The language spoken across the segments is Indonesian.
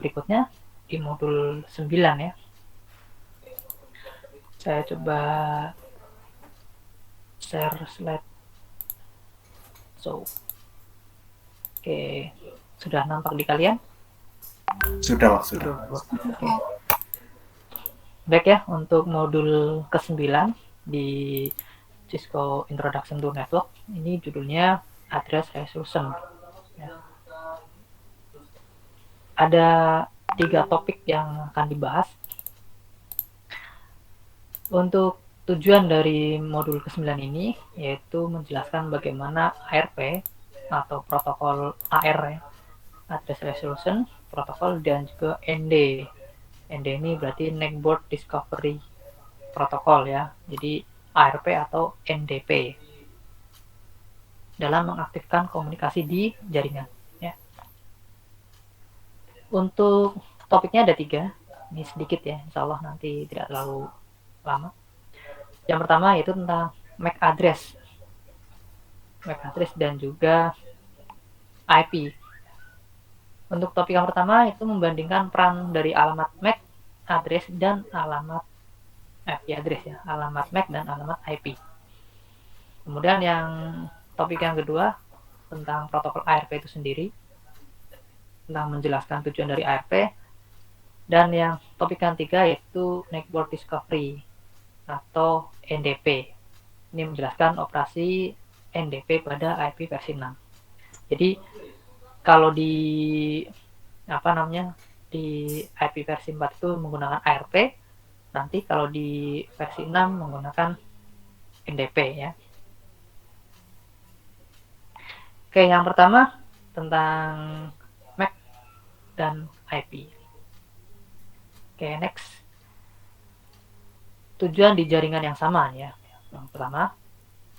berikutnya di modul 9 ya. Saya coba share slide. Oke, sudah nampak di kalian? Sudah, Pak. Sudah. Oke. Baik ya, untuk modul ke-9 di Cisco Introduction to Network, ini judulnya Address Resolution. Ya. Ada 3 topik yang akan dibahas. Untuk tujuan dari modul ke-9 ini yaitu menjelaskan bagaimana ARP atau protokol AR ya, Address Resolution Protocol, dan juga ND. ND ini berarti Network Discovery Protocol ya. Jadi ARP atau NDP dalam mengaktifkan komunikasi di jaringan ya. Untuk topiknya ada 3. Ini sedikit ya, insya Allah nanti tidak terlalu lama. Yang pertama yaitu tentang MAC address dan juga IP. Untuk topik yang pertama itu membandingkan peran dari alamat MAC address dan alamat IP address ya, alamat MAC dan alamat IP. Kemudian yang topik yang kedua tentang protokol ARP itu sendiri, tentang menjelaskan tujuan dari ARP. Dan yang topik yang ketiga yaitu Network Discovery atau NDP. Ini menjelaskan operasi NDP pada IP versi 6. Jadi kalau di IP versi 4 itu menggunakan ARP, nanti kalau di versi 6 menggunakan NDP ya. Oke, yang pertama tentang MAC dan IP. Oke, next. Tujuan di jaringan yang sama ya. Yang pertama,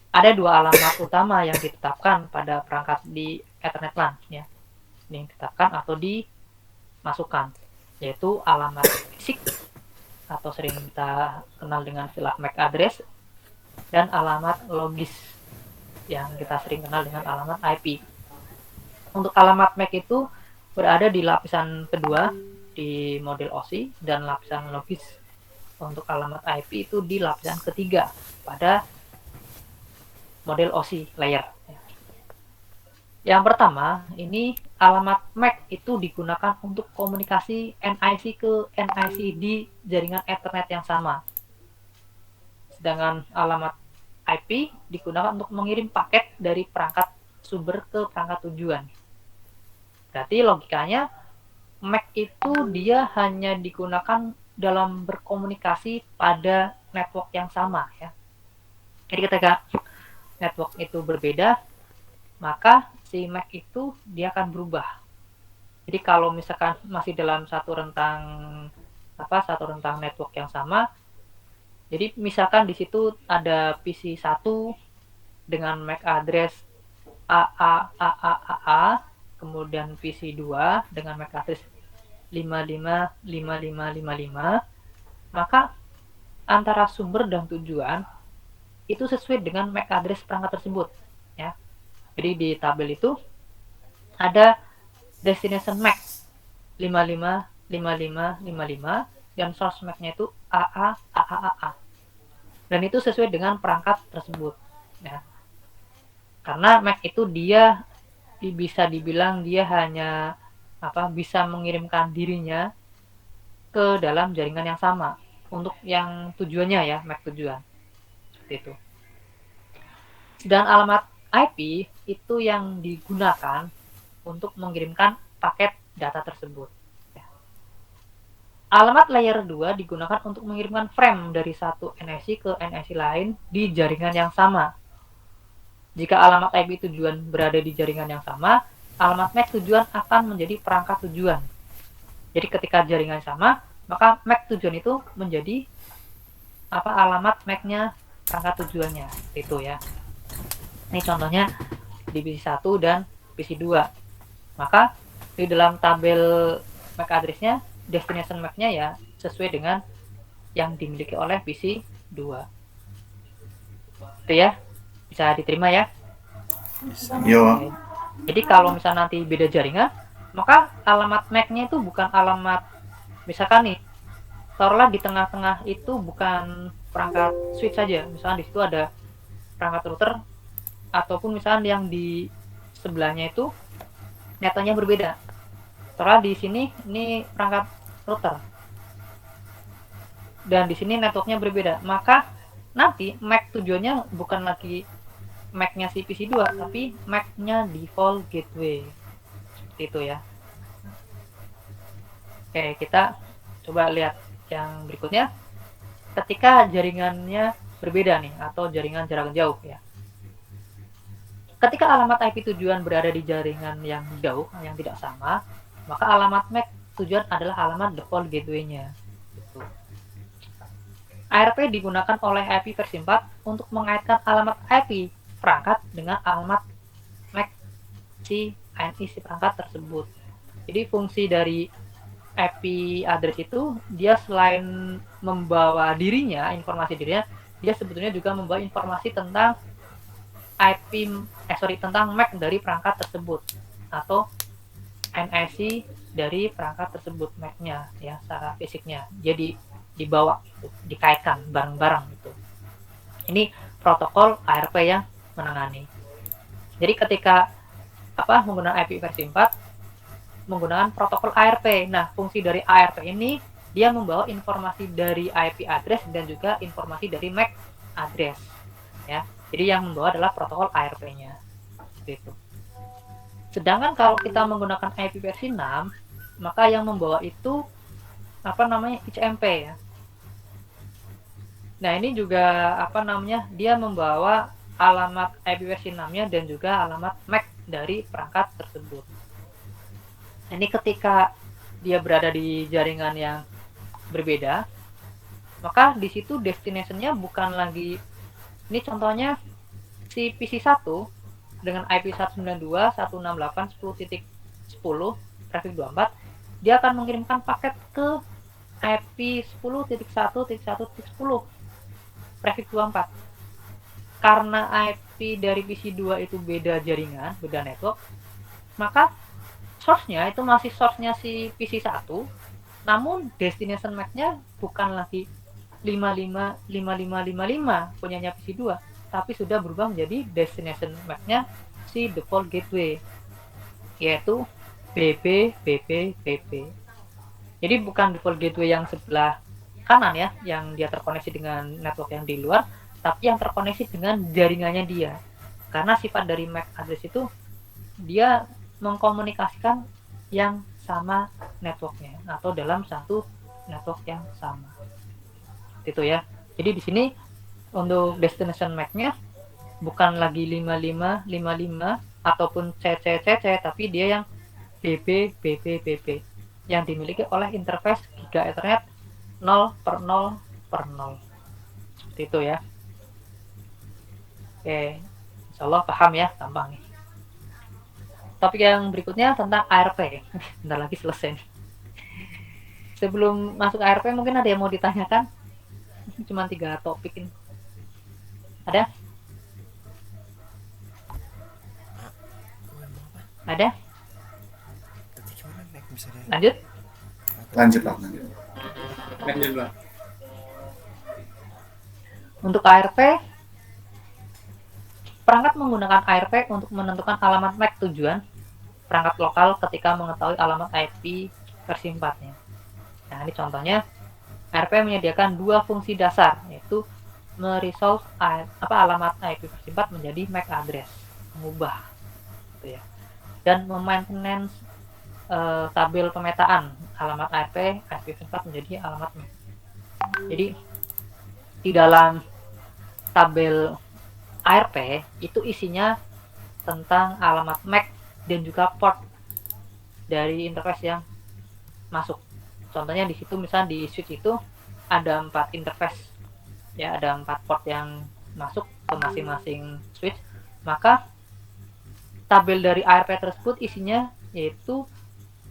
ada 2 alamat utama yang ditetapkan pada perangkat di Ethernet LAN ya. Ini ditetapkan atau dimasukkan, yaitu alamat fisik atau sering kita kenal dengan istilah MAC address, dan alamat logis yang kita sering kenal dengan alamat IP. Untuk alamat MAC itu berada di lapisan kedua di model OSI, dan lapisan logis untuk alamat IP itu di lapisan ketiga pada model OSI layer. Yang pertama, ini alamat MAC itu digunakan untuk komunikasi NIC ke NIC di jaringan Ethernet yang sama. Sedangkan alamat IP digunakan untuk mengirim paket dari perangkat sumber ke perangkat tujuan. Berarti logikanya MAC itu dia hanya digunakan dalam berkomunikasi pada network yang sama ya. Jadi ketika network itu berbeda, maka si MAC itu dia akan berubah. Jadi kalau misalkan masih dalam satu rentang network yang sama, jadi misalkan di situ ada PC 1 dengan MAC address AA, kemudian PC 2 dengan MAC address 555555, maka antara sumber dan tujuan itu sesuai dengan MAC address perangkat tersebut ya. Jadi di tabel itu ada destination MAC 555555 dan source MAC-nya itu AA. Dan itu sesuai dengan perangkat tersebut ya. Karena MAC itu dia bisa dibilang dia hanya bisa mengirimkan dirinya ke dalam jaringan yang sama untuk yang tujuannya ya, MAC tujuan. Seperti itu. Dan alamat IP itu yang digunakan untuk mengirimkan paket data tersebut. Alamat layer 2 digunakan untuk mengirimkan frame dari satu NIC ke NIC lain di jaringan yang sama. Jika alamat IP tujuan berada di jaringan yang sama, alamat MAC tujuan akan menjadi perangkat tujuan. Jadi ketika jaringan sama, maka MAC tujuan itu menjadi alamat MAC-nya perangkat tujuannya. Itu ya. Ini contohnya di PC 1 dan PC 2. Maka di dalam tabel MAC address-nya, destination MAC-nya ya sesuai dengan yang dimiliki oleh PC 2. Itu ya. Bisa diterima ya? Yo. Jadi kalau misalnya nanti beda jaringan, maka alamat MAC-nya itu bukan alamat, misalkan nih, taruhlah di tengah-tengah itu bukan perangkat switch saja, misalkan di situ ada perangkat router, ataupun misalkan yang di sebelahnya itu netanya berbeda. Taruhlah di sini ini perangkat router dan di sini networknya berbeda, maka nanti MAC tujuannya bukan lagi MAC-nya si PC2, tapi MAC-nya default gateway. Seperti itu ya. Oke, kita coba lihat yang berikutnya. Ketika jaringannya berbeda nih, atau jaringan jarak jauh ya. Ketika alamat IP tujuan berada di jaringan yang jauh, yang tidak sama, maka alamat MAC tujuan adalah alamat default gateway-nya. ARP digunakan oleh IP versi 4 untuk mengaitkan alamat IP perangkat dengan alamat MAC si INI si perangkat tersebut. Jadi fungsi dari IP address itu, dia selain membawa dirinya, informasi dirinya, dia sebetulnya juga membawa informasi tentang tentang MAC dari perangkat tersebut, atau NIC dari perangkat tersebut, MAC-nya ya, secara fisiknya. Jadi dibawa gitu, dikaitkan bareng-bareng gitu. Ini protokol ARP yang menangani. Jadi ketika menggunakan IP versi 4 menggunakan protokol ARP. Nah, fungsi dari ARP ini dia membawa informasi dari IP address dan juga informasi dari MAC address ya. Jadi yang membawa adalah protokol ARP-nya. Gitu. Sedangkan kalau kita menggunakan IP versi 6, maka yang membawa itu ICMP ya. Nah, ini juga dia membawa alamat IP versi 6-nya dan juga alamat MAC dari perangkat tersebut. Ini ketika dia berada di jaringan yang berbeda, maka di situ destination-nya bukan lagi, ini contohnya si PC1 dengan IP 192.168.10.10 traffic 24, dia akan mengirimkan paket ke IP 10.1.1.10 traffic 24. Karena IP dari PC2 itu beda jaringan, beda network, maka source-nya itu masih source-nya si PC1, namun destination MAC-nya bukan lagi 555555 punyanya PC2, tapi sudah berubah menjadi destination MAC-nya si default gateway, yaitu BB. Jadi bukan default gateway yang sebelah kanan ya, yang dia terkoneksi dengan network yang di luar, tapi yang terkoneksi dengan jaringannya dia. Karena sifat dari MAC address itu, dia mengkomunikasikan yang sama networknya atau dalam satu network yang sama. Itu ya. Jadi di sini untuk destination MAC-nya bukan lagi 5555 ataupun CC, tapi dia yang BB yang dimiliki oleh interface Giga Ethernet 0/0/0. Seperti itu ya. Oke, insyaallah paham ya, gampang nih. Topik yang berikutnya tentang ARP. Bentar lagi selesai. Sebelum masuk ARP mungkin ada yang mau ditanyakan? Cuma 3 topik ini. Ada? Ada? Lanjut? Lanjut lah. Untuk ARP, perangkat menggunakan ARP untuk menentukan alamat MAC tujuan perangkat lokal ketika mengetahui alamat IP versi 4-nya. Nah, ini contohnya. ARP menyediakan 2 fungsi dasar, yaitu meresolve alamat IP versi 4 menjadi MAC address, mengubah gitu ya. Dan memaintenance tabel pemetaan alamat IP versi 4 menjadi alamat MAC. Jadi di dalam tabel ARP itu isinya tentang alamat MAC dan juga port dari interface yang masuk. Contohnya di situ misalnya di switch itu ada 4 interface ya, ada 4 port yang masuk ke masing-masing switch. Maka tabel dari ARP tersebut isinya yaitu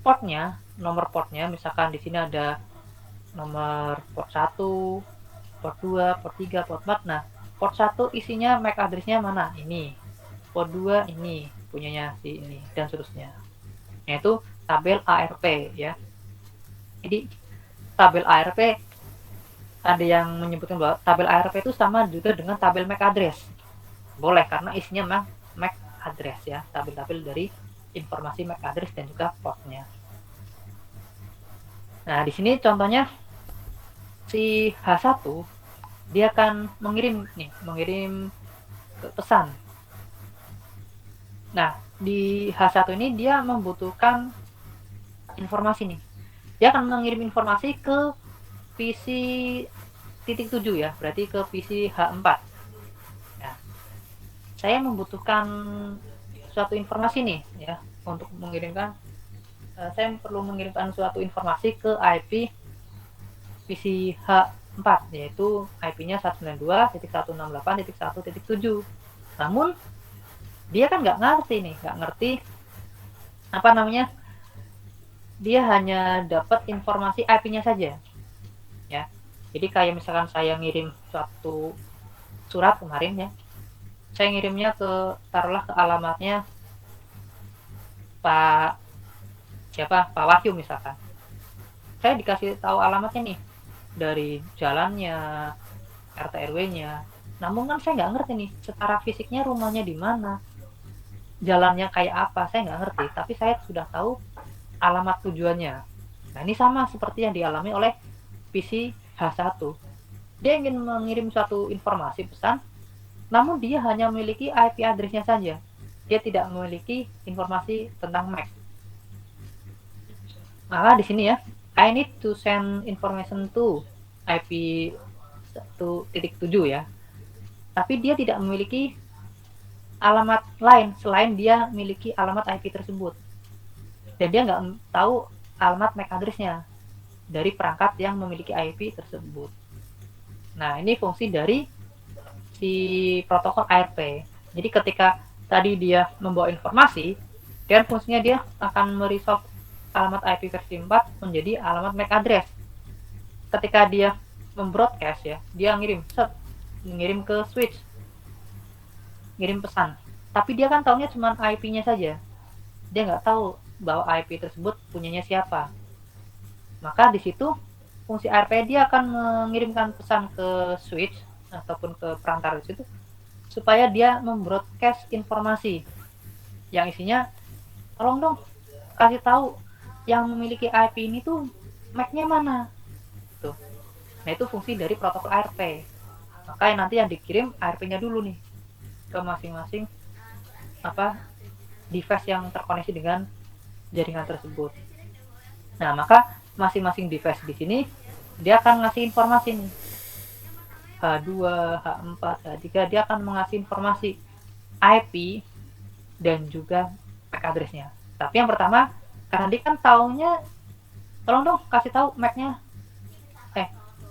portnya, nomor portnya. Misalkan di sini ada nomor port 1, port 2, port 3, port 4. Nah, port 1 isinya MAC address-nya mana? Ini. Port 2 ini punyanya si ini dan seterusnya. Yaitu tabel ARP ya. Jadi tabel ARP ada yang menyebutkan bahwa tabel ARP itu sama juga dengan tabel MAC address. Boleh karena isinya memang MAC address ya, tabel-tabel dari informasi MAC address dan juga portnya. Nah, di sini contohnya si H1 dia akan mengirim pesan. Nah, di H1 ini dia membutuhkan informasi nih. Dia akan mengirim informasi ke PC titik 7 ya, berarti ke PC H4. Nah, saya membutuhkan suatu informasi nih ya untuk mengirimkan saya perlu mengirimkan suatu informasi ke IP PC H4 yaitu IP-nya 192.168.1.7. Namun dia kan nggak ngerti apa namanya, dia hanya dapat informasi IP-nya saja ya. Jadi kayak misalkan saya ngirim suatu surat kemarin ya, saya ngirimnya taruhlah ke alamatnya Pak Wahyu misalkan. Saya dikasih tahu alamatnya nih dari jalannya, RT RW-nya. Namun kan saya nggak ngerti nih secara fisiknya rumahnya di mana, jalannya kayak apa, saya nggak ngerti. Tapi saya sudah tahu alamat tujuannya. Nah, ini sama seperti yang dialami oleh PC H1. Dia ingin mengirim suatu informasi pesan, namun dia hanya memiliki IP address-nya saja. Dia tidak memiliki informasi tentang MAC. Maka di sini ya, I need to send information to IP 1.7 ya. Tapi dia tidak memiliki alamat lain selain dia memiliki alamat IP tersebut. Dan dia nggak tahu alamat MAC address-nya dari perangkat yang memiliki IP tersebut. Nah, ini fungsi dari si protokol ARP. Jadi ketika tadi dia membawa informasi, dan fungsinya dia akan meresolve alamat IP versi 4 menjadi alamat MAC address. Ketika dia membroadcast ya, dia ngirim ke switch, ngirim pesan. Tapi dia kan tahunya cuma IP-nya saja. Dia nggak tahu bahwa IP tersebut punyanya siapa. Maka di situ fungsi ARP dia akan mengirimkan pesan ke switch ataupun ke perantara di situ supaya dia membroadcast informasi yang isinya, tolong dong kasih tahu yang memiliki IP ini tuh MAC-nya mana. Tuh. Nah, itu fungsi dari protokol ARP. Maka nanti yang dikirim ARP-nya dulu nih ke masing-masing device yang terkoneksi dengan jaringan tersebut. Nah, maka masing-masing device di sini dia akan ngasih informasi nih. H2, H4, H3 dia akan mengasih informasi IP dan juga MAC address-nya. Tapi yang pertama, karena dia kan taunya, tolong dong kasih tahu MAC-nya.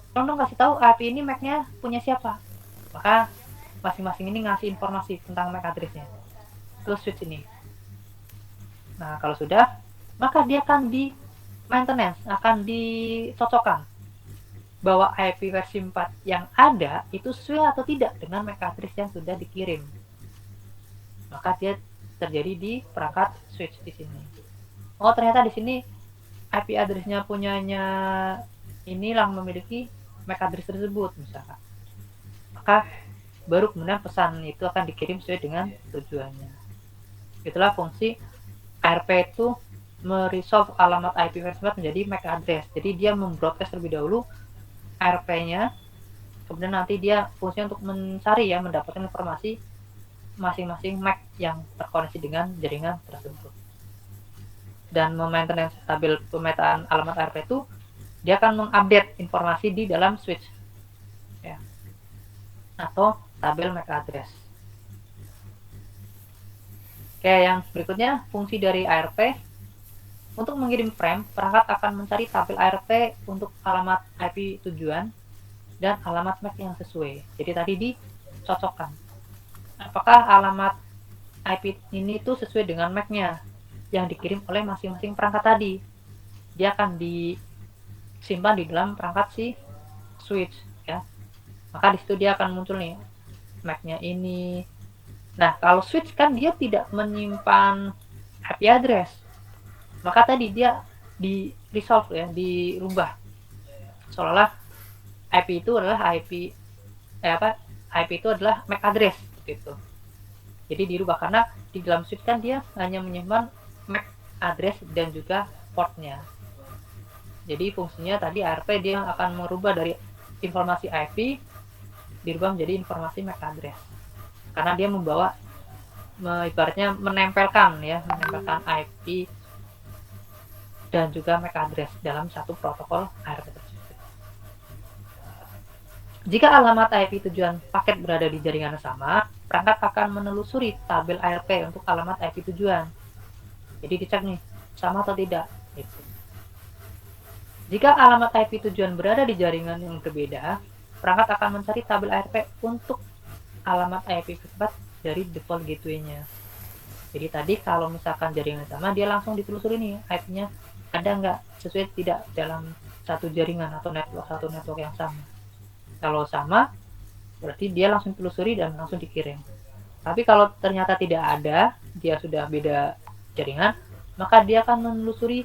Tolong dong kasih tahu IP ini MAC-nya punya siapa. Maka masing-masing ini ngasih informasi tentang MAC address-nya ke switch ini. Nah, kalau sudah, maka dia akan di maintenance, akan dicocokkan bahwa IP versi 4 yang ada itu sesuai atau tidak dengan MAC address yang sudah dikirim. Maka dia terjadi di perangkat switch di sini. Oh, ternyata di sini IP address-nya punyanya ini yang memiliki MAC address tersebut misalkan. Maka baru kemudian pesan itu akan dikirim sesuai dengan tujuannya. Itulah fungsi ARP itu meresolve alamat IP versi 4 menjadi MAC address. Jadi dia membroadcast terlebih dahulu ARP-nya, kemudian nanti dia fungsinya untuk mencari ya, mendapatkan informasi masing-masing MAC yang terkoneksi dengan jaringan tersebut. Dan memaintenance tabel pemetaan alamat ARP itu dia akan mengupdate informasi di dalam switch ya, atau tabel MAC address. Oke, yang berikutnya fungsi dari ARP. Untuk mengirim frame, perangkat akan mencari tabel ARP untuk alamat IP tujuan dan alamat MAC yang sesuai. Jadi tadi dicocokkan. Apakah alamat IP ini tuh sesuai dengan MAC-nya yang dikirim oleh masing-masing perangkat tadi. Dia akan disimpan di dalam perangkat si switch ya. Maka di situ dia akan muncul nih MAC-nya ini. Nah, kalau switch kan dia tidak menyimpan IP address. maka tadi dia di resolve ya, dirubah seolah IP itu adalah IP itu adalah MAC address gitu. Jadi dirubah karena di dalam switch kan dia hanya menyimpan MAC address dan juga portnya. Jadi fungsinya tadi ARP dia akan merubah dari informasi IP dirubah menjadi informasi MAC address. Karena dia membawa ibaratnya menempelkan IP dan juga MAC address dalam satu protokol ARP tersebut. Jika alamat IP tujuan paket berada di jaringan yang sama, perangkat akan menelusuri tabel ARP untuk alamat IP tujuan. Jadi dicek nih, sama atau tidak. Gitu. Jika alamat IP tujuan berada di jaringan yang berbeda, perangkat akan mencari tabel ARP untuk alamat IP tersebut dari default gateway-nya. Jadi tadi kalau misalkan jaringan sama, dia langsung ditelusuri nih IP-nya ada nggak sesuai tidak dalam satu jaringan atau satu network yang sama. Kalau sama, berarti dia langsung telusuri dan langsung dikirim. Tapi kalau ternyata tidak ada, dia sudah beda jaringan, maka dia akan menelusuri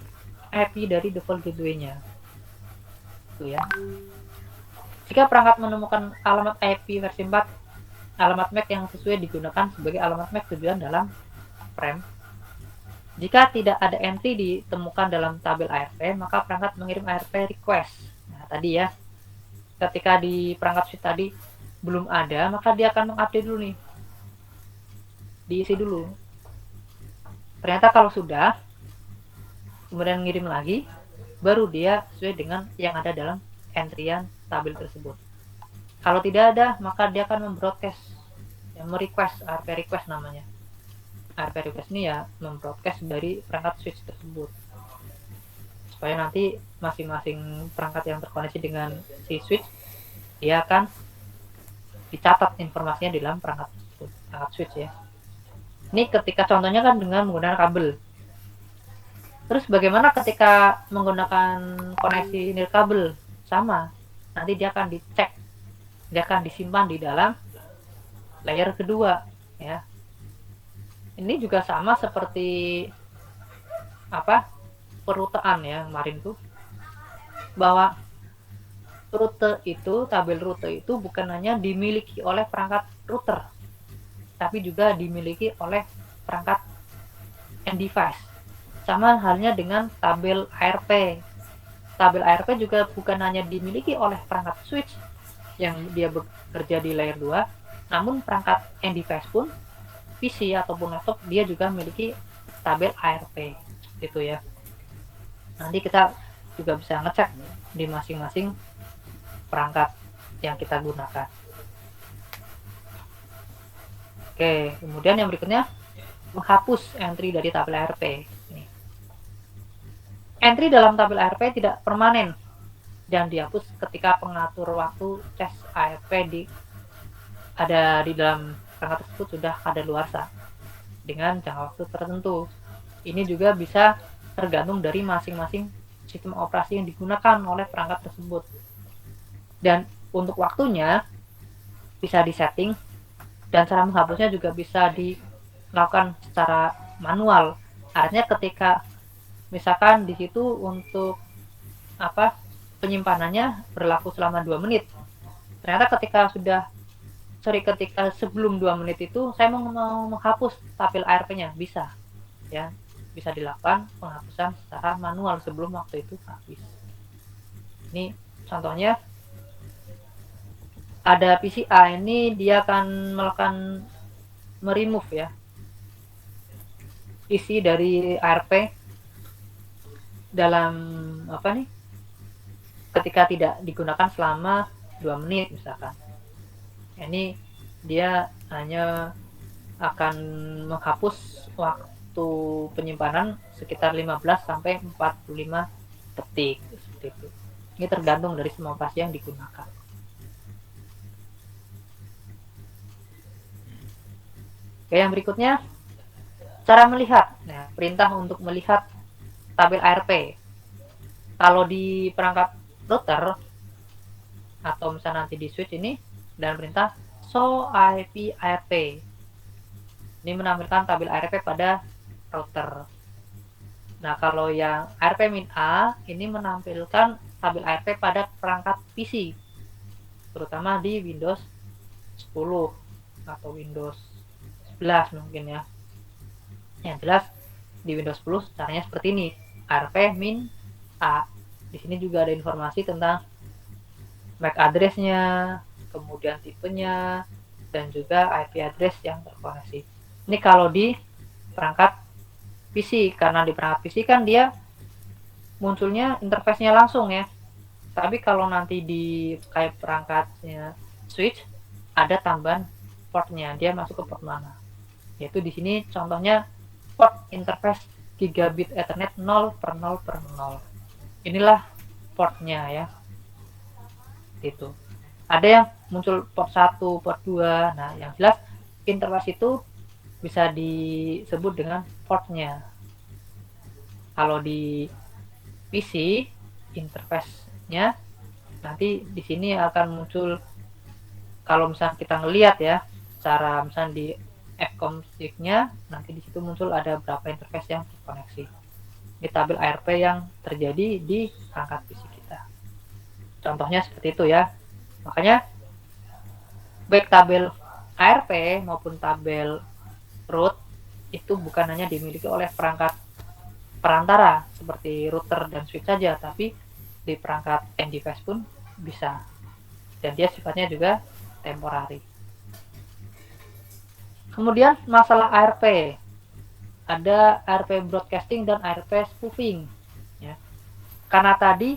IP dari default gateway-nya. Itu ya. Jika perangkat menemukan alamat IP versi 4, alamat MAC yang sesuai digunakan sebagai alamat MAC tujuan dalam frame. Jika tidak ada entry ditemukan dalam tabel ARP, maka perangkat mengirim ARP request. Nah, tadi ya, ketika di perangkat switch tadi belum ada, maka dia akan mengupdate dulu nih. Diisi dulu. Ternyata kalau sudah, kemudian ngirim lagi, baru dia sesuai dengan yang ada dalam entryan tabel tersebut. Kalau tidak ada, maka dia akan membroadcast, merequest, ARP request namanya. ARP request ini ya membroadcast dari perangkat switch tersebut. Supaya nanti masing-masing perangkat yang terkoneksi dengan si switch, dia akan dicatat informasinya di dalam perangkat tersebut, perangkat switch ya. Ini ketika contohnya kan dengan menggunakan kabel. Terus bagaimana ketika menggunakan koneksi nirkabel? Sama, nanti dia akan dicek, dia akan disimpan di dalam layer kedua ya. Ini juga sama seperti perutean ya kemarin tuh, bahwa rute itu, tabel rute itu bukan hanya dimiliki oleh perangkat router, tapi juga dimiliki oleh perangkat end device. Sama halnya dengan tabel ARP. Tabel ARP juga bukan hanya dimiliki oleh perangkat switch yang dia bekerja di layer 2, namun perangkat end device pun, PC ataupun laptop, dia juga memiliki tabel ARP. Gitu ya. Nanti kita juga bisa ngecek di masing-masing perangkat yang kita gunakan. Oke, kemudian yang berikutnya menghapus entry dari tabel ARP. Entry dalam tabel ARP tidak permanen dan dihapus ketika pengatur waktu tes ARP ada di dalam perangkat tersebut sudah kadaluarsa dengan jangka waktu tertentu. Ini juga bisa tergantung dari masing-masing sistem operasi yang digunakan oleh perangkat tersebut. Dan untuk waktunya bisa disetting dan cara menghapusnya juga bisa dilakukan secara manual. Artinya ketika misalkan di situ untuk penyimpanannya berlaku selama 2 menit. Ternyata ketika sebelum 2 menit itu saya mau menghapus tabel ARP-nya, bisa ya. Bisa dilakukan penghapusan secara manual sebelum waktu itu habis. Ini contohnya ada PCI, ini dia akan melakukan meremove ya isi dari ARP dalam ketika tidak digunakan selama 2 menit misalkan. Ini dia hanya akan menghapus waktu penyimpanan sekitar 15 sampai 45 detik seperti itu. Ini tergantung dari semua operasi yang digunakan. Oke, yang berikutnya cara melihat. Nah, perintah untuk melihat tabel ARP. Kalau di perangkat router atau misalnya nanti di switch ini, dan perintah show IP ARP. Ini menampilkan tabel ARP pada router. Nah, kalau yang ARP-A ini menampilkan tabel ARP pada perangkat PC, terutama di Windows 10 atau Windows 11 mungkin ya. Yang jelas di Windows 10 caranya seperti ini, ARP-A. Di sini juga ada informasi tentang MAC address-nya, kemudian tipenya, dan juga IP address yang terkoneksi. Ini kalau di perangkat PC, karena di perangkat PC kan dia munculnya interface-nya langsung ya. Tapi kalau nanti di kayak perangkatnya switch, ada tambahan portnya, dia masuk ke port mana. Yaitu di sini contohnya port interface gigabit Ethernet 0/0/0. Inilah portnya ya. Itu. Ada yang muncul port 1, port 2. Nah, yang jelas interface itu bisa disebut dengan portnya. Kalau di PC interface-nya nanti di sini akan muncul, kalau misalnya kita ngelihat ya secara misalnya di fconfig-nya, nanti di situ muncul ada berapa interface yang terkoneksi di tabel ARP yang terjadi di perangkat PC kita. Contohnya seperti itu ya. Makanya baik tabel ARP maupun tabel root itu bukan hanya dimiliki oleh perangkat perantara seperti router dan switch saja, tapi di perangkat end device pun bisa, dan dia sifatnya juga temporary. Kemudian masalah ARP, ada ARP broadcasting dan ARP spoofing ya. Karena tadi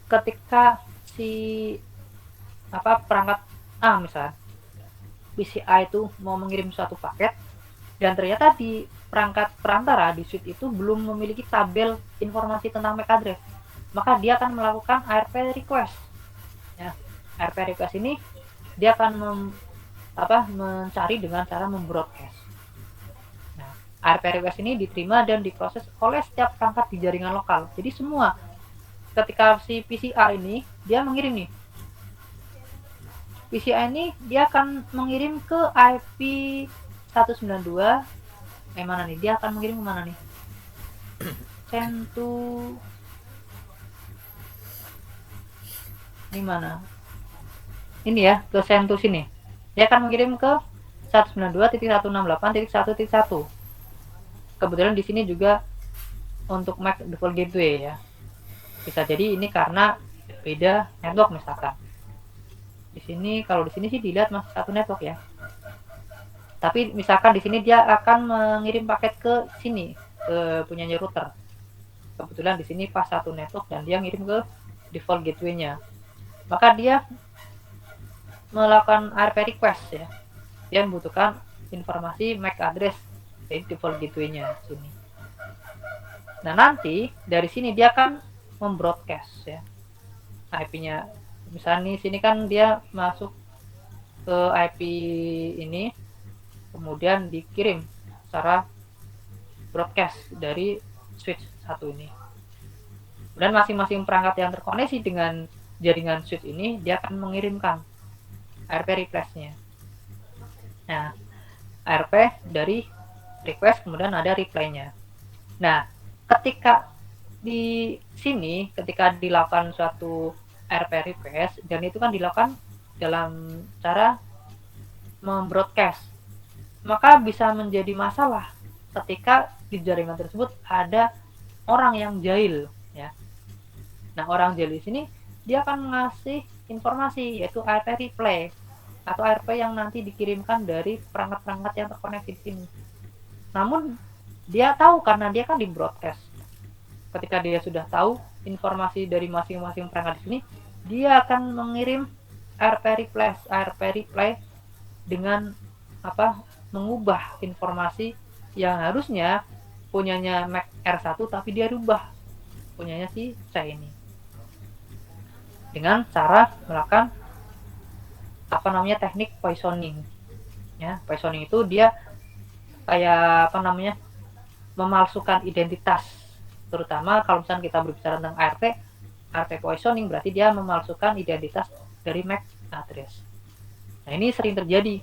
ketika si perangkat A misalnya PCI itu mau mengirim suatu paket, dan ternyata di perangkat perantara di switch itu belum memiliki tabel informasi tentang MAC address, maka dia akan melakukan ARP request ya. ARP request ini dia akan mencari dengan cara membroadcast. Nah, ARP request ini diterima dan diproses oleh setiap perangkat di jaringan lokal. Jadi semua ketika si PCI ini dia mengirim nih, PCI ini dia akan mengirim ke IP 192. Mana nih? Dia akan mengirim ke mana nih? Send to ini mana? Ini ya, ke send to sini. Dia akan mengirim ke 192.168.1.1. Kebetulan di sini juga untuk MAC default gateway ya. Bisa jadi ini karena beda network misalkan. Di sini kalau di sini sih dilihat masih satu network ya. Tapi misalkan di sini dia akan mengirim paket ke sini, ke punyanya router. Kebetulan di sini pas satu network dan dia ngirim ke default gateway-nya. Maka dia melakukan ARP request ya. Dia membutuhkan informasi MAC address dari default gateway-nya sini. Nah, nanti dari sini dia akan membroadcast ya. IP-nya. Misalnya nih sini kan dia masuk ke IP ini, kemudian dikirim secara broadcast dari switch satu ini. Dan masing-masing perangkat yang terkoneksi dengan jaringan switch ini dia akan mengirimkan ARP request-nya. Nah, ARP dari request kemudian ada reply-nya. Nah, ketika di sini ketika dilakukan suatu ARP request, dan itu kan dilakukan dalam cara membroadcast, maka bisa menjadi masalah ketika di jaringan tersebut ada orang yang jahil ya. Nah, orang jahil di sini dia akan mengasih informasi yaitu ARP reply atau ARP yang nanti dikirimkan dari perangkat-perangkat yang terkoneksi di sini. Namun dia tahu karena dia kan di broadcast. Ketika dia sudah tahu informasi dari masing-masing perangkat di sini, dia akan mengirim ARP reply dengan mengubah informasi yang harusnya punyanya MAC R1 tapi dia rubah punyanya si C ini dengan cara melakukan teknik poisoning ya. Poisoning itu dia kayak memalsukan identitas, terutama kalau misalnya kita berbicara tentang ARP poisoning berarti dia memalsukan identitas dari MAC address. Nah, ini sering terjadi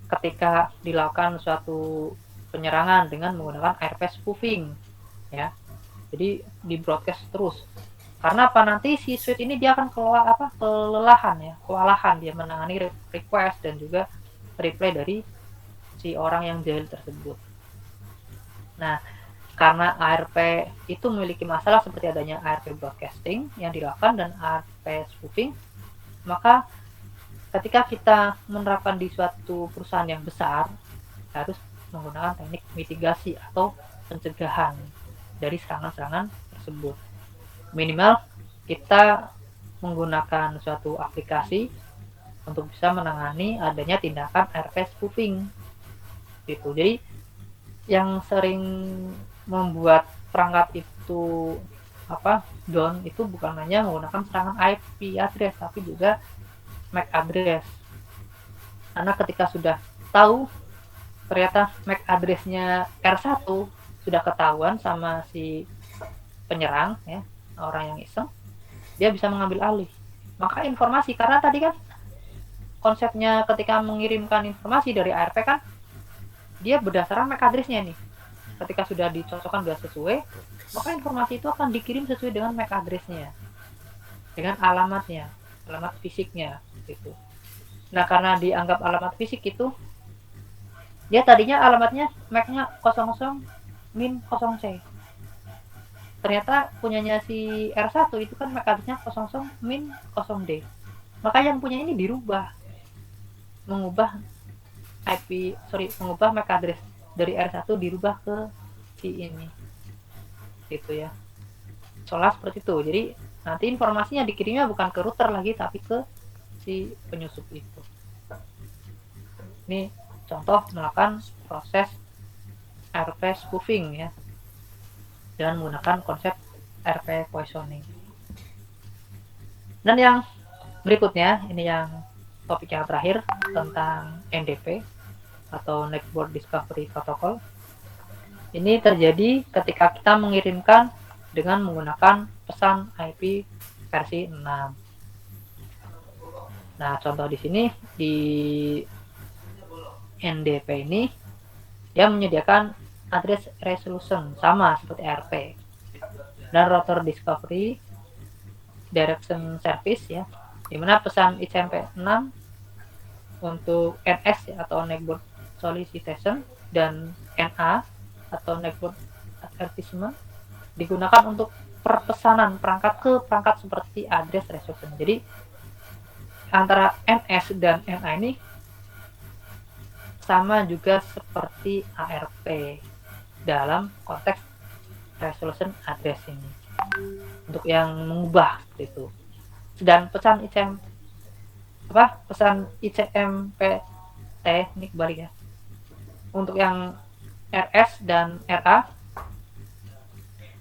ketika dilakukan suatu penyerangan dengan menggunakan ARP spoofing ya. Jadi di broadcast terus. Karena apa, nanti si switch ini dia akan kewalahan dia menangani request dan juga reply dari si orang yang jahil tersebut. Nah, karena ARP itu memiliki masalah seperti adanya ARP broadcasting yang dilakukan dan ARP spoofing, maka ketika kita menerapkan di suatu perusahaan yang besar, harus menggunakan teknik mitigasi atau pencegahan dari serangan-serangan tersebut. Minimal kita menggunakan suatu aplikasi untuk bisa menangani adanya tindakan ARP spoofing gitu. Jadi yang sering membuat perangkat itu down itu bukan hanya menggunakan serangan IP address tapi juga MAC address. Karena ketika sudah tahu ternyata MAC address-nya R1 sudah ketahuan sama si penyerang ya, orang yang iseng, dia bisa mengambil alih. Maka informasi, karena tadi kan konsepnya ketika mengirimkan informasi dari ARP kan dia berdasarkan MAC address-nya nih. Ketika sudah dicocokkan sudah sesuai, maka informasi itu akan dikirim sesuai dengan MAC address-nya, dengan alamatnya, alamat fisiknya gitu. Nah, karena dianggap alamat fisik itu, dia tadinya alamatnya MAC-nya 00-0C. Ternyata punyanya si R1 itu kan MAC address-nya 00-0D. Maka yang punya ini dirubah, mengubah MAC address dari R1 dirubah ke si ini. Gitu ya. Soalnya seperti itu. Jadi nanti informasinya dikirimnya bukan ke router lagi tapi ke si penyusup itu. Ini contoh melakukan proses ARP spoofing ya, dengan menggunakan konsep ARP poisoning. Dan yang berikutnya, ini yang topik yang terakhir tentang NDP atau Network Discovery Protocol. Ini terjadi ketika kita mengirimkan dengan menggunakan pesan IP versi 6. Nah, contoh di sini di NDP ini dia menyediakan address resolution sama seperti ARP dan router discovery direction service ya, dimana pesan ICMP 6 untuk NS ya, atau network solicitation, dan NA atau network advertisement digunakan untuk perpesanan perangkat ke perangkat seperti address resolution. Jadi antara NS dan NA ini sama juga seperti ARP dalam konteks resolution address ini untuk yang mengubah itu. Dan pesan ICMPT ini kembali ya, untuk yang RS dan RA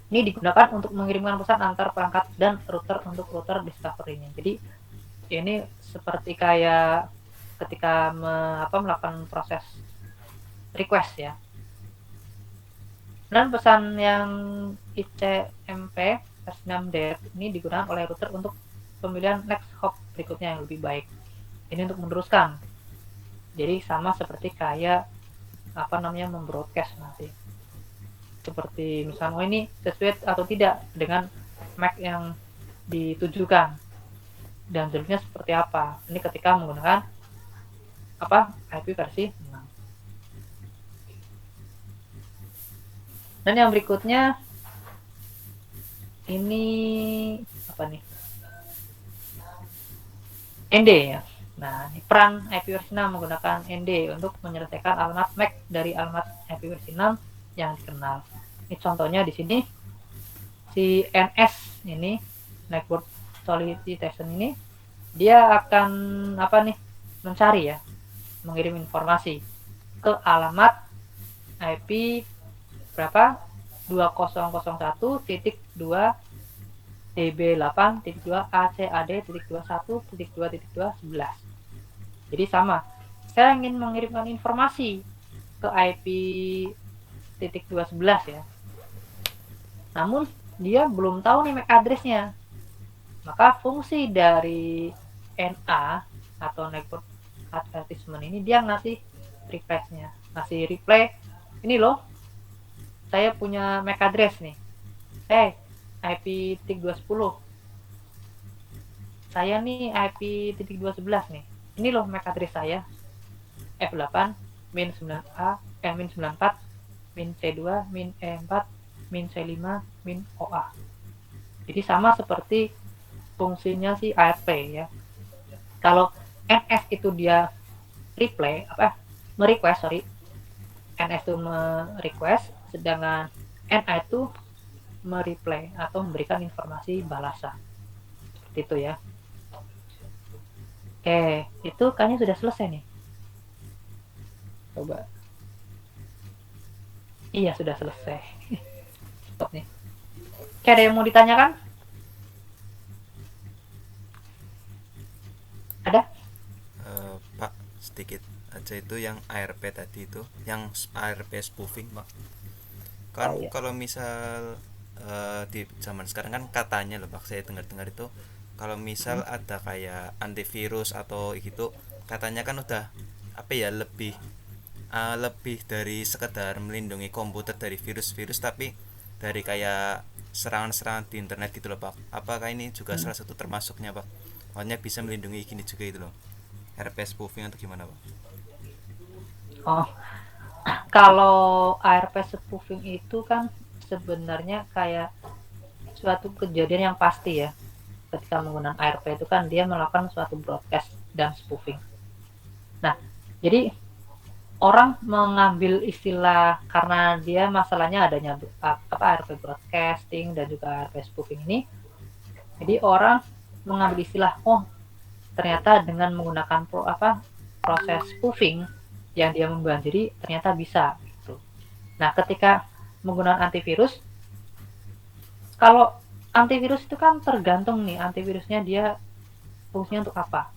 ini digunakan untuk mengirimkan pesan antar perangkat dan router untuk router discovery-nya. Jadi ini seperti kayak ketika melakukan proses request ya. Dan pesan yang ICMP versi 6 ini digunakan oleh router untuk pemilihan next hop berikutnya yang lebih baik. Ini untuk meneruskan. Jadi sama seperti kayak membroadcast nanti. Seperti misalnya ini sesuai atau tidak dengan MAC yang ditujukan dan jenisnya seperti apa. Ini ketika menggunakan IP versi 6. Dan yang berikutnya ini ND ya. Nah, ini peran IP versi 6 menggunakan ND untuk menyelesaikan alamat MAC dari alamat IP versi 6 yang dikenal. Ini contohnya di sini si NS ini, network solicitation ini, dia akan mencari ya, mengirim informasi ke alamat IP berapa 20.1.db8.2 ACAD.21.2.11. Jadi sama, saya ingin mengirimkan informasi ke IP titik 211 ya, namun dia belum tahu nih MAC address-nya. Maka fungsi dari NA atau network advertisement ini dia ngasih reply, ini loh saya punya MAC address nih, IP-210, saya nih IP-211 nih, ini loh MAC address saya, F8 min 9A min 94 min C2 min E4 min C5 min OA. Jadi sama seperti fungsinya si ARP ya. Kalau NS itu dia NS itu merequest, sedangkan NA itu mereply atau memberikan informasi balasan. Seperti itu ya. Oke, itu kayaknya sudah selesai nih. Coba. Iya, sudah selesai. Stop nih. Oke, ada yang mau ditanyakan? Ada? Pak, sedikit aja itu yang ARP tadi itu, yang ARP spoofing, Pak. Kan Oh, iya. kalau misal di zaman sekarang kan katanya loh, Pak, saya dengar-dengar itu kalau misal ada kayak antivirus atau gitu, katanya kan udah apa ya, lebih dari sekedar melindungi komputer dari virus-virus, tapi dari kayak serangan-serangan di internet gitu loh, Pak. Apakah ini juga salah satu termasuknya, Pak? Makanya bisa melindungi gini juga itu loh. RP spoofing atau gimana, Pak? Oh, kalau ARP spoofing itu kan sebenarnya kayak suatu kejadian yang pasti ya. Ketika menggunakan ARP itu kan dia melakukan suatu broadcast dan spoofing. Nah, jadi orang mengambil istilah karena dia masalahnya adanya ARP broadcasting dan juga ARP spoofing ini. Jadi orang mengambil istilah, oh ternyata dengan menggunakan proses spoofing yang dia membanjiri ternyata bisa gitu. Nah, ketika menggunakan antivirus, kalau antivirus itu kan tergantung nih antivirusnya dia fungsinya untuk apa.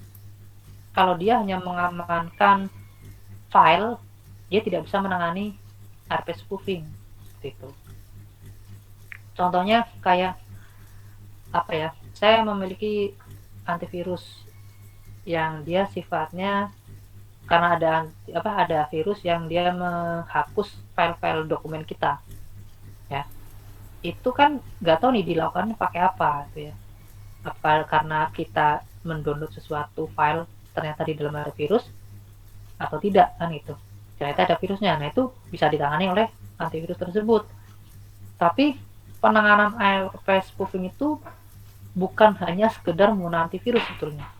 Kalau dia hanya mengamankan file, dia tidak bisa menangani RP spoofing gitu. Contohnya kayak apa ya? Saya memiliki antivirus yang dia sifatnya karena ada virus yang dia menghapus file-file dokumen kita ya, itu kan nggak tahu nih dilakukan pakai apa gitu ya, apa karena kita mendownload sesuatu file ternyata di dalam ada virus atau tidak kan, itu ternyata ada virusnya. Nah, itu bisa ditangani oleh antivirus tersebut. Tapi penanganan ARP spoofing itu bukan hanya sekedar menggunakan antivirus sebetulnya.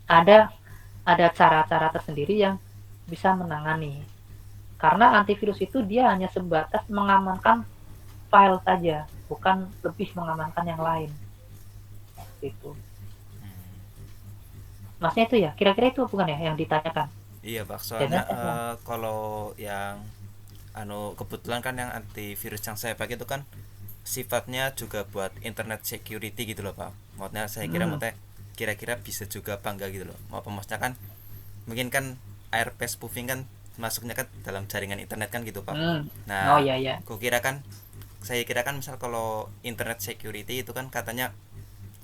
Ada cara-cara tersendiri yang bisa menangani. Karena antivirus itu dia hanya sebatas mengamankan file saja, bukan lebih mengamankan yang lain. Gitu. Masnya itu ya, kira-kira itu bukan ya yang ditanyakan? Iya, Pak, soalnya Jangan saya kalau yang kebetulan kan yang antivirus yang saya pakai itu kan sifatnya juga buat internet security gitu loh, Pak. Maksudnya saya kira maksudnya kira-kira bisa juga apa enggak gitu loh. Mau maksudnya kan mungkin kan ARP spoofing kan masuknya kan dalam jaringan internet kan gitu, Pak. Oh Nah, iya ya. saya kira kan misal kalau internet security itu kan katanya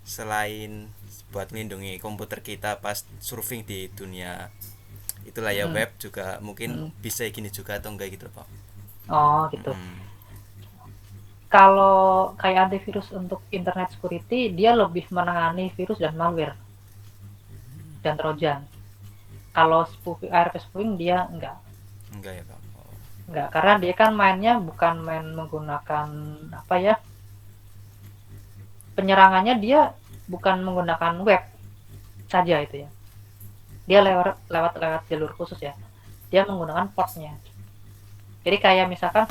selain buat melindungi komputer kita pas surfing di dunia itulah ya, web juga mungkin bisa gini juga atau enggak gitu loh, Pak. Oh gitu. Mm-mm. Kalau kayak antivirus untuk internet security, dia lebih menangani virus dan malware dan trojan. Kalau spoofing, ARP spoofing dia Enggak ya, Pak. Oh. enggak, karena dia kan mainnya bukan main menggunakan apa ya, penyerangannya dia bukan menggunakan web saja itu ya. Dia lewat jalur khusus ya. Dia menggunakan portnya. Jadi kayak misalkan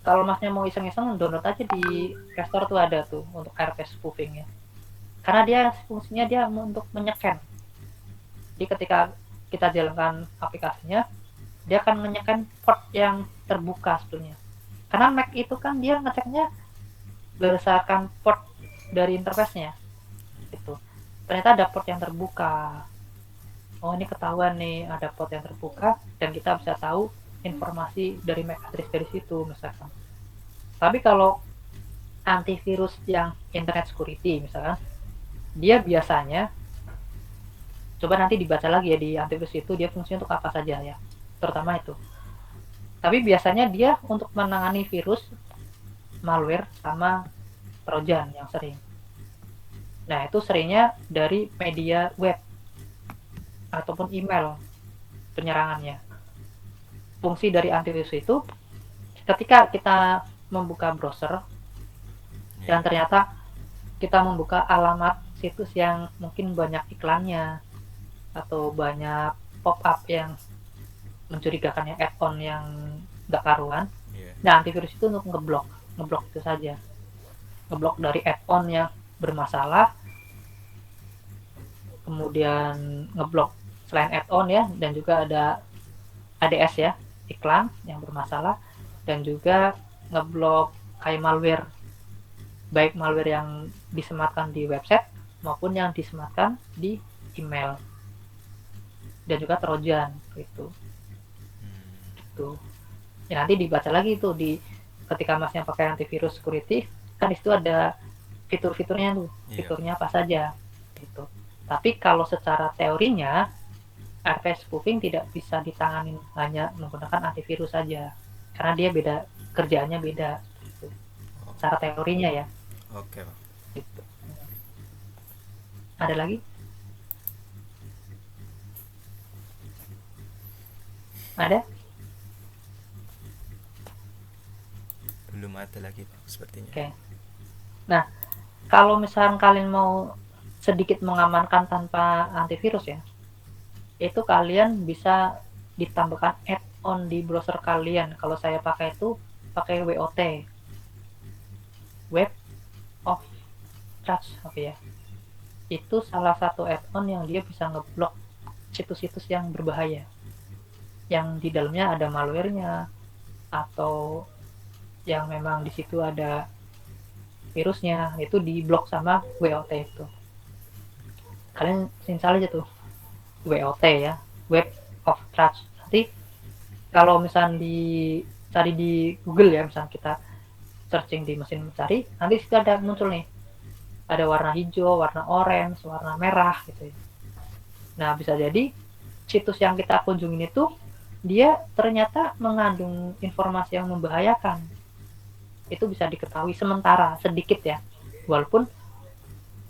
kalau masnya mau iseng-iseng download aja di Play Store tuh ada tuh untuk ARP spoofing ya. Karena dia fungsinya dia untuk menyekan. Jadi ketika kita jalankan aplikasinya, dia akan menyekan port yang terbuka sebetulnya. Karena Mac itu kan dia ngeceknya berdasarkan port dari interface-nya. Gitu. Ternyata ada port yang terbuka. Oh, ini ketahuan nih ada port yang terbuka dan kita bisa tahu informasi dari MAC address dari situ misalkan. Tapi kalau antivirus yang internet security misalkan, dia biasanya coba nanti dibaca lagi ya di antivirus itu dia fungsinya untuk apa saja ya, terutama itu. Tapi biasanya dia untuk menangani virus malware sama trojan yang sering. Nah, itu seringnya dari media web ataupun email penyerangannya. Fungsi dari antivirus itu ketika kita membuka browser dan Iya. ternyata kita membuka alamat situs yang mungkin banyak iklannya atau banyak pop-up yang mencurigakan, yang add-on yang gak karuan. Iya. Nah, antivirus itu untuk ngeblok itu saja, ngeblok dari add-on yang bermasalah, kemudian ngeblok selain add-on ya, dan juga ada ADS ya, iklan yang bermasalah, dan juga ngeblok kayak malware, baik malware yang disematkan di website maupun yang disematkan di email, dan juga trojan gitu. Gitu. Ya nanti dibaca lagi tuh di ketika masnya pakai antivirus security, kan itu ada fitur-fiturnya tuh, Iya. fiturnya apa saja gitu. Tapi kalau secara teorinya RP spoofing tidak bisa ditangani hanya menggunakan antivirus saja, karena dia beda, kerjaannya beda gitu. Secara teorinya ya Oke, Pak. gitu. Ada lagi? Ada? Belum ada lagi, Pak, sepertinya. Oke. Nah, kalau misalkan kalian mau sedikit mengamankan tanpa antivirus ya, itu kalian bisa ditambahkan add-on di browser kalian. Kalau saya pakai itu pakai WOT, Web of Trust, apa ya? Itu salah satu add-on yang dia bisa ngeblok situs-situs yang berbahaya, yang di dalamnya ada malware-nya atau yang memang di situ ada virusnya, itu diblok sama WOT itu. Kalian install aja tuh WOT ya, Web of Trust. Nanti kalau misalnya cari di Google ya, misalnya kita searching di mesin mencari, nanti situ ada muncul nih, ada warna hijau, warna orange, warna merah gitu ya. Nah, bisa jadi situs yang kita kunjungin itu dia ternyata mengandung informasi yang membahayakan. Itu bisa diketahui sementara, sedikit ya. Walaupun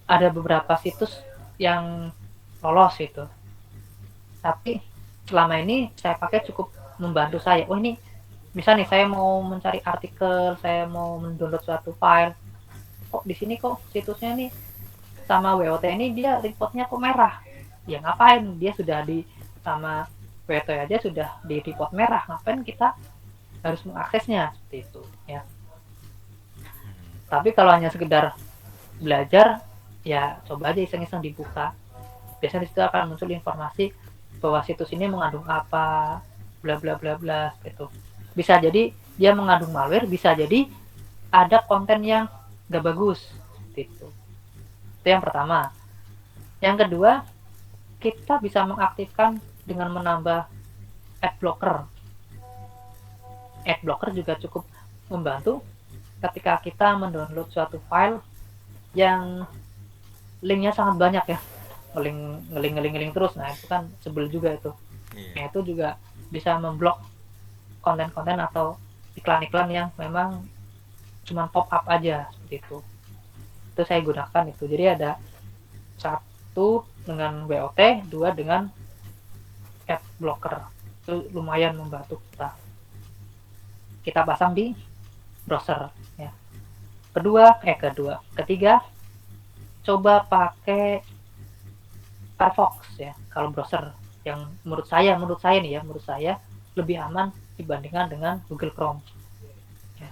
ada beberapa situs yang lolos gitu. Tapi selama ini saya pakai cukup membantu saya. Oh ini, misal nih saya mau mencari artikel, saya mau mendownload suatu file. Kok di sini kok situsnya nih sama WOT ini dia reportnya kok merah? Ya ngapain? Dia sudah di sama WOT aja sudah di report merah. Ngapain kita harus mengaksesnya seperti itu ya. Tapi kalau hanya sekedar belajar, ya coba aja iseng-iseng dibuka. Biasanya di situ akan muncul informasi bahwa situs ini mengandung apa, bla bla bla bla gitu. Bisa jadi dia mengandung malware, bisa jadi ada konten yang gak bagus gitu. Itu yang pertama. Yang kedua, kita bisa mengaktifkan dengan menambah ad blocker. Ad blocker juga cukup membantu ketika kita mendownload suatu file yang linknya sangat banyak ya, ngeling terus. Nah itu kan sebel juga itu. Iya. Nah itu juga bisa memblok konten-konten atau iklan-iklan yang memang cuma pop up aja seperti itu. Itu saya gunakan itu. Jadi ada satu dengan WOT, dua dengan ad blocker. Itu lumayan membantu kita. Kita pasang di browser ya. Ketiga, coba pakai Firefox ya kalau browser, yang menurut saya nih ya, menurut saya lebih aman dibandingkan dengan Google Chrome ya.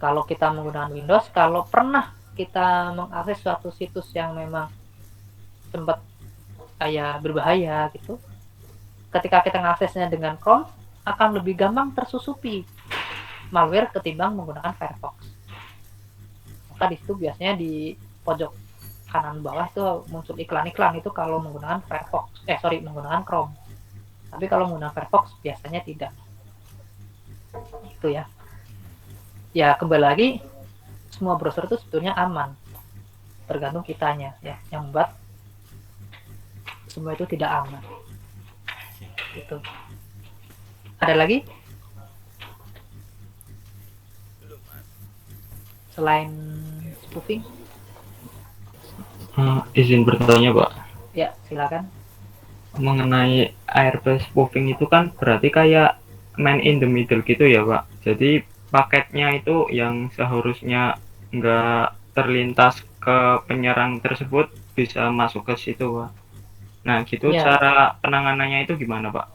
Kalau kita menggunakan Windows, kalau pernah kita mengakses suatu situs yang memang sempat kayak berbahaya gitu, ketika kita mengaksesnya dengan Chrome akan lebih gampang tersusupi malware ketimbang menggunakan Firefox. Maka di situ biasanya di pojok kanan bawah itu muncul iklan-iklan itu kalau menggunakan menggunakan Chrome. Tapi kalau menggunakan Firefox biasanya tidak. Itu ya. Ya kembali lagi, semua browser itu sebetulnya aman. Tergantung kitanya ya, yang membuat semua itu tidak aman. Gitu. Ada lagi? selain spoofing? Izin bertanya Pak, Ya, silakan. mengenai ARP spoofing itu kan berarti kayak man in the middle gitu ya Pak. Jadi paketnya itu yang seharusnya nggak terlintas ke penyerang tersebut bisa masuk ke situ Pak. Nah gitu Ya, cara penanganannya itu gimana Pak?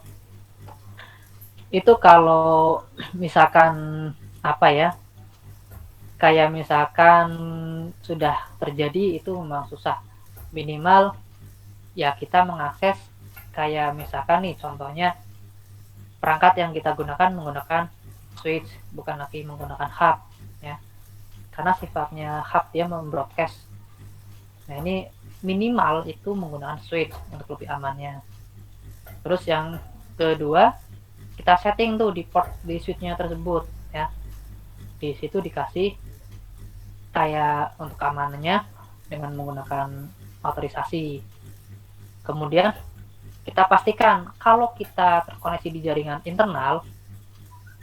itu kalau misalkan apa ya, kayak misalkan sudah terjadi itu memang susah. Minimal ya kita mengakses kayak misalkan nih contohnya perangkat yang kita gunakan menggunakan switch bukan lagi menggunakan hub ya. Karena sifatnya hub dia membroadcast. Nah, ini minimal itu menggunakan switch untuk lebih amannya. Terus yang kedua, kita setting tuh di port di switchnya tersebut ya. Di situ dikasih kayak untuk keamanannya dengan menggunakan otorisasi. Kemudian kita pastikan kalau kita terkoneksi di jaringan internal,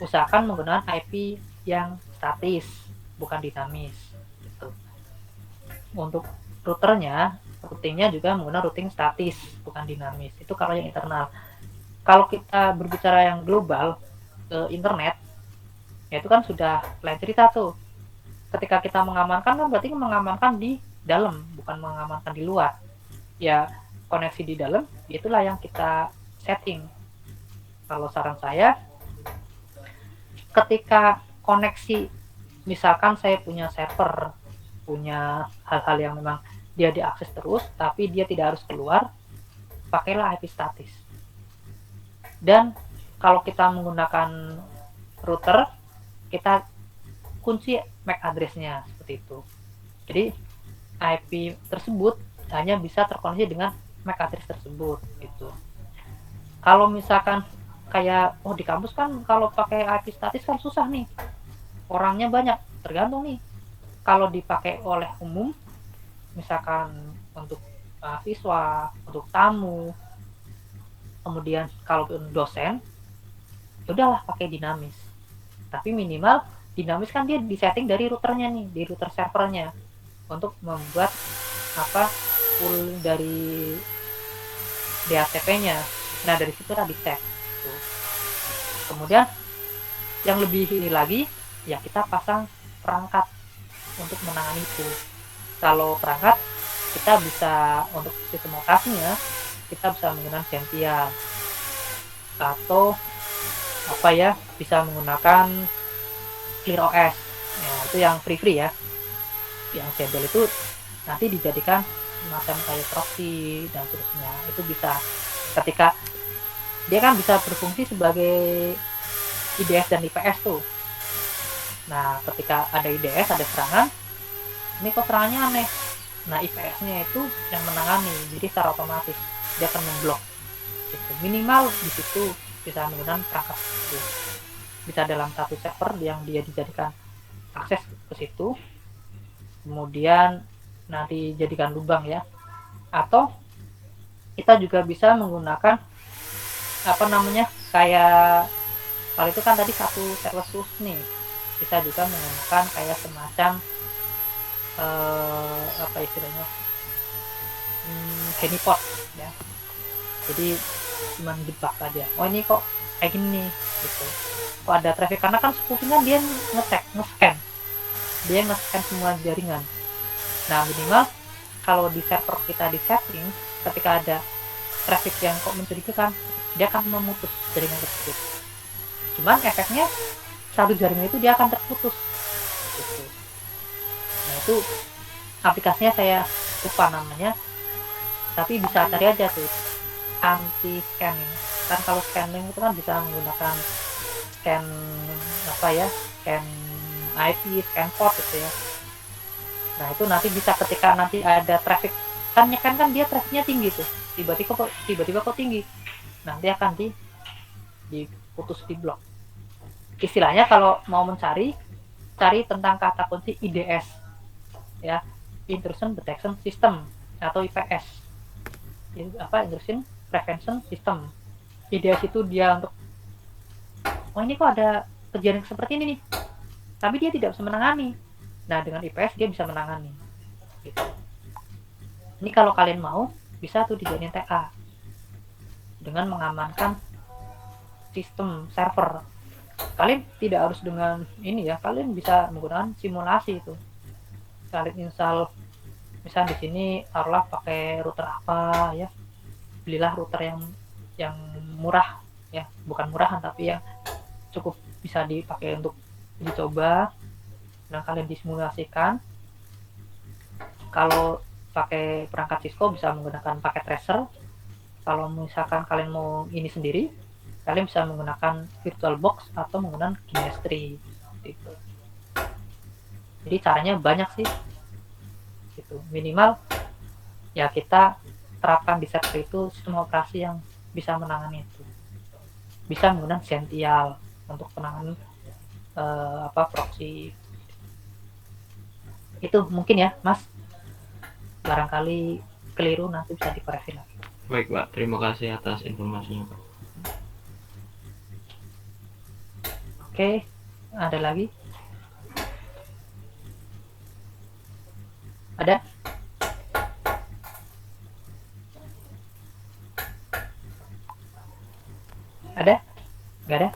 usahakan menggunakan IP yang statis, bukan dinamis. Gitu. Untuk routingnya juga menggunakan routing statis, bukan dinamis. Itu kalau yang internal. Kalau kita berbicara yang global, internet, ya itu kan sudah lain cerita tuh. Ketika kita mengamankan kan berarti mengamankan di dalam, bukan mengamankan di luar. Ya, koneksi di dalam, itulah yang kita setting. Kalau saran saya, ketika koneksi, misalkan saya punya server, punya hal-hal yang memang dia diakses terus, tapi dia tidak harus keluar, pakailah IP statis. Dan kalau kita menggunakan router, kita kunci MAC address-nya seperti itu. Jadi IP tersebut hanya bisa terkoneksi dengan MAC address tersebut gitu. Kalau misalkan kayak di kampus kan kalau pakai IP statis kan susah nih. Orangnya banyak, tergantung nih. Kalau dipakai oleh umum, misalkan untuk siswa, untuk tamu, kemudian kalau dosen, udahlah pakai dinamis. Tapi minimal dinamis kan dia disetting dari routernya nih, di router servernya untuk membuat full dari DHCP-nya. Nah dari situ lah di-set. Kemudian yang lebih ini lagi, ya kita pasang perangkat untuk menangani itu. Kalau perangkat kita bisa untuk sistem operasinya kita bisa menggunakan Gentian atau bisa menggunakan ClearOS. Ya, itu yang free ya. Yang Gentian itu nanti dijadikan semacam kayak proxy dan seterusnya. Itu bisa ketika dia kan bisa berfungsi sebagai IDS dan IPS tuh. Nah, ketika ada IDS, ada serangan, ini kok serangannya aneh. Nah, IPS-nya itu yang menangani, jadi secara otomatis dia akan memblok. Gitu. Minimal di situ bisa menggunakan perangkat itu. Bisa dalam satu server yang dia dijadikan akses ke situ, kemudian nanti jadikan lubang ya. Atau kita juga bisa menggunakan kayak kalau itu kan tadi satu server khusus nih, bisa juga menggunakan kayak semacam istilahnya honeypot ya, jadi cuma jebak aja, ini kok kayak gini gitu, kok ada traffic, karena kan spoofing kan dia nge-scan semua jaringan. Nah minimal kalau di server kita di setting, ketika ada traffic yang kok mencurigakan, dia akan memutus jaringan tersebut. Cuman efeknya satu jaringan itu dia akan terputus gitu. Nah itu aplikasinya saya lupa namanya, tapi bisa cari aja tuh, anti scanning. Kan kalau scanning itu kan bisa menggunakan scan scan IP, scan port gitu ya. Nah itu nanti bisa ketika nanti ada traffic, kan dia trafficnya tinggi tuh, tiba-tiba kok tinggi, nah dia akan diputus, di blok. Istilahnya kalau mau cari tentang kata kunci IDS ya, Intrusion Detection System atau IPS, Intrusion Prevention System. IDS itu dia untuk ini kok ada kejadian seperti ini nih, tapi dia tidak bisa menangani. Nah dengan IPS dia bisa menangani gitu. Ini kalau kalian mau bisa tuh dijadiin TA dengan mengamankan sistem server. Kalian tidak harus dengan ini ya, kalian bisa menggunakan simulasi itu. Kalian install misal di sini taruhlah pakai router apa ya, belilah router yang murah ya, bukan murahan tapi yang cukup bisa dipakai untuk dicoba. Dan kalian disimulasikan kalau pakai perangkat Cisco bisa menggunakan paket tracer. Kalau misalkan kalian mau ini sendiri, kalian bisa menggunakan VirtualBox atau menggunakan Kinestri gitu. Jadi caranya banyak sih gitu. Minimal ya kita terapkan di server itu sistem operasi yang bisa menangani itu. Bisa menggunakan Sential untuk penanganan proxy. Itu mungkin ya Mas, barangkali keliru nanti bisa dikoreksi lagi. Baik Pak, terima kasih atas informasinya Pak. Oke, ada lagi? Ada? Ada? Gak ada?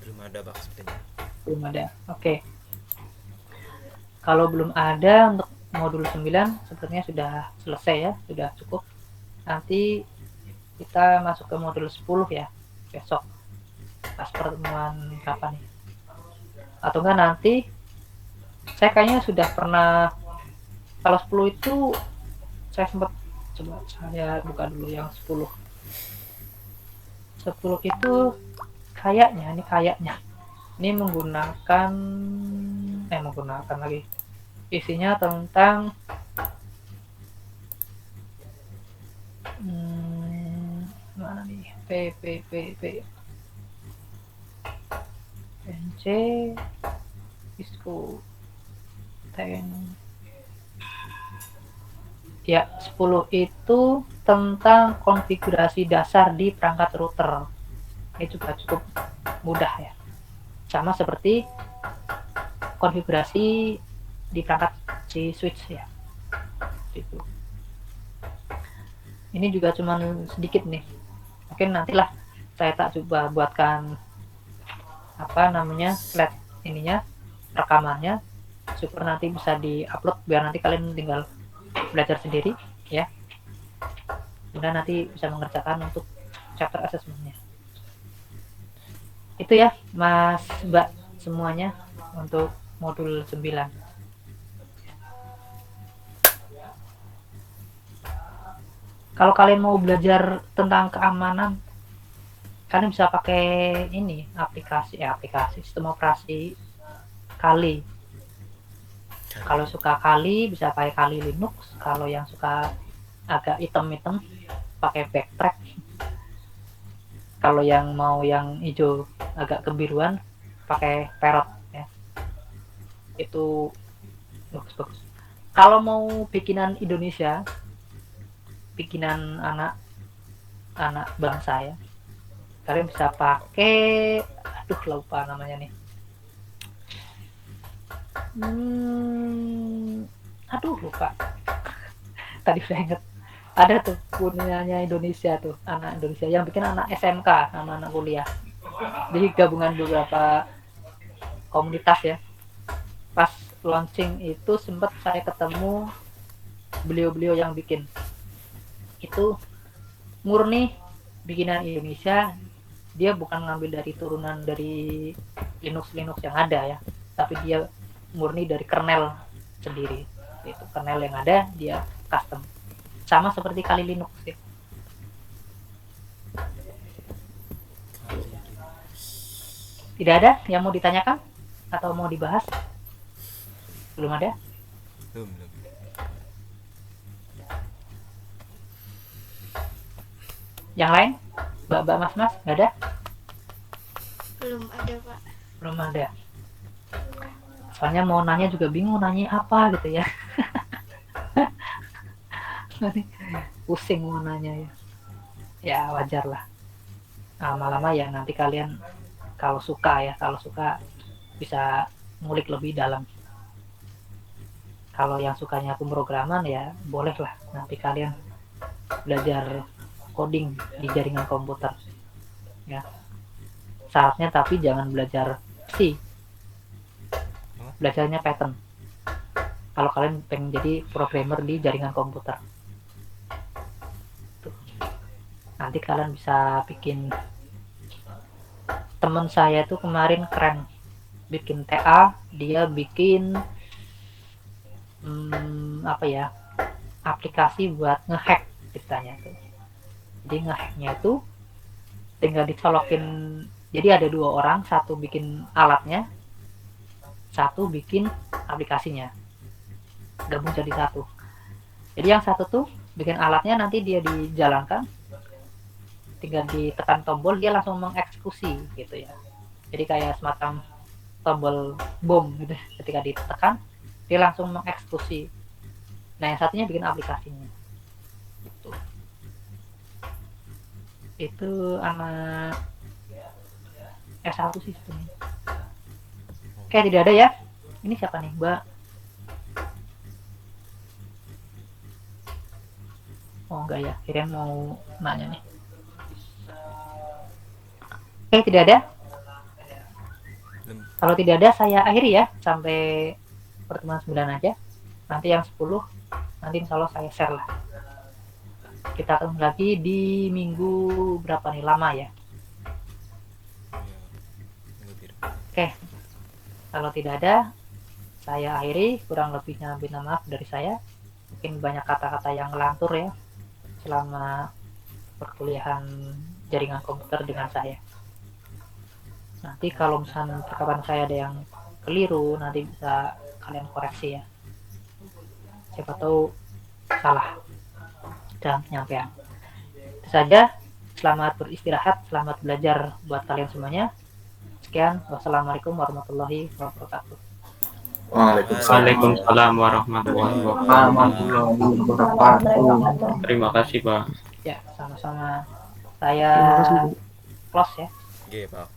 Belum ada Pak sepertinya. Belum ada. Oke. Kalau belum ada untuk modul 9 sepertinya sudah selesai ya, sudah cukup. Nanti kita masuk ke modul 10 ya, besok. Pas pertemuan kapan nih? Atau enggak nanti saya kayaknya sudah pernah, kalau 10 itu saya sempat, coba saya buka dulu yang 10 itu kayaknya ini menggunakan lagi isinya tentang mana nih NC Cisco ten ya. 10 itu tentang konfigurasi dasar di perangkat router. Ini juga cukup mudah ya, sama seperti konfigurasi di perangkat si switch ya gitu. Ini juga cuman sedikit nih, mungkin nantilah saya tak coba buatkan slide ininya, rekamannya, supaya nanti bisa diupload biar nanti kalian tinggal belajar sendiri ya. Kemudian nanti bisa mengerjakan untuk chapter assessmentnya. Itu ya Mas Mbak semuanya untuk modul 9. Kalau kalian mau belajar tentang keamanan, kalian bisa pakai ini aplikasi sistem operasi Kali. Kalau suka Kali bisa pakai Kali Linux. Kalau yang suka agak hitam-hitam pakai Backtrack. Kalau yang mau yang hijau agak kebiruan pakai Parrot ya. Itu bagus. Kalau mau bikinan Indonesia, bikinan anak bangsa ya, kalian bisa pakai lupa namanya nih, lupa tadi saya inget, ada tuh punyanya Indonesia tuh, anak Indonesia yang bikin anak SMK, anak kuliah. Jadi gabungan beberapa komunitas ya. Pas launching itu sempat saya ketemu beliau-beliau yang bikin itu murni bikinan Indonesia. Dia bukan ngambil dari turunan dari Linux yang ada ya, tapi dia murni dari kernel sendiri. Itu kernel yang ada dia custom, sama seperti Kali Linux ya. Tidak ada yang mau ditanyakan atau mau dibahas? Belum ada? Belum. Yang lain? Mbak Mas, nggak ada? Belum ada Pak. Belum ada. Soalnya mau nanya juga bingung nanya apa gitu ya. Pusing mau nanya ya. Ya wajar lah. Lama-lama ya nanti kalian kalau suka bisa ngulik lebih dalam. kalau yang sukanya pemrograman ya boleh lah nanti kalian belajar coding di jaringan komputer ya. Syaratnya tapi jangan belajar C, belajarnya Python kalau kalian pengen jadi programmer di jaringan komputer. Tuh. Nanti kalian bisa bikin. Temen saya tuh kemarin keren bikin TA, dia bikin apa ya, aplikasi buat ngehack ceritanya tuh. Jadi ngehacknya itu tinggal dicolokin, jadi ada 2 orang, satu bikin alatnya, satu bikin aplikasinya, gabung jadi satu. Jadi yang satu tuh bikin alatnya, nanti dia dijalankan, tinggal ditekan tombol dia langsung mengeksekusi gitu ya. Jadi kayak semacam tombol bom gitu, ketika ditekan dia langsung mengeksekusi. Nah yang satunya bikin aplikasinya gitu. Itu anak S1 sih sebenarnya. Oke, tidak ada ya. Ini siapa nih, Mbak? Oh enggak ya, kirain mau nanya nih. Oke, tidak ada. Belum. Kalau tidak ada saya akhiri ya sampai pertemuan 9 aja. Nanti yang 10 nanti insya Allah saya share lah. Kita ketemu lagi di minggu berapa nih, lama ya. Oke, kalau tidak ada saya akhiri. Kurang lebihnya minta maaf dari saya, mungkin banyak kata-kata yang ngelantur ya selama perkuliahan jaringan komputer dengan saya. Nanti kalau misalnya perkataan saya ada yang keliru, nanti bisa kalian koreksi ya, siapa tahu salah dalam penyampaian. Itu saja. Selamat beristirahat, selamat belajar buat kalian semuanya. Sekian, wassalamualaikum warahmatullahi wabarakatuh. Waalaikumsalam warahmatullahi wabarakatuh. Terima kasih, Pak. Ya, sama-sama. Saya close ya. Oke, Pak.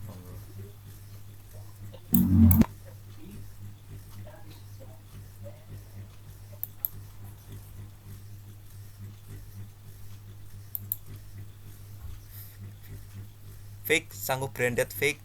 Fake, sanggup branded fake.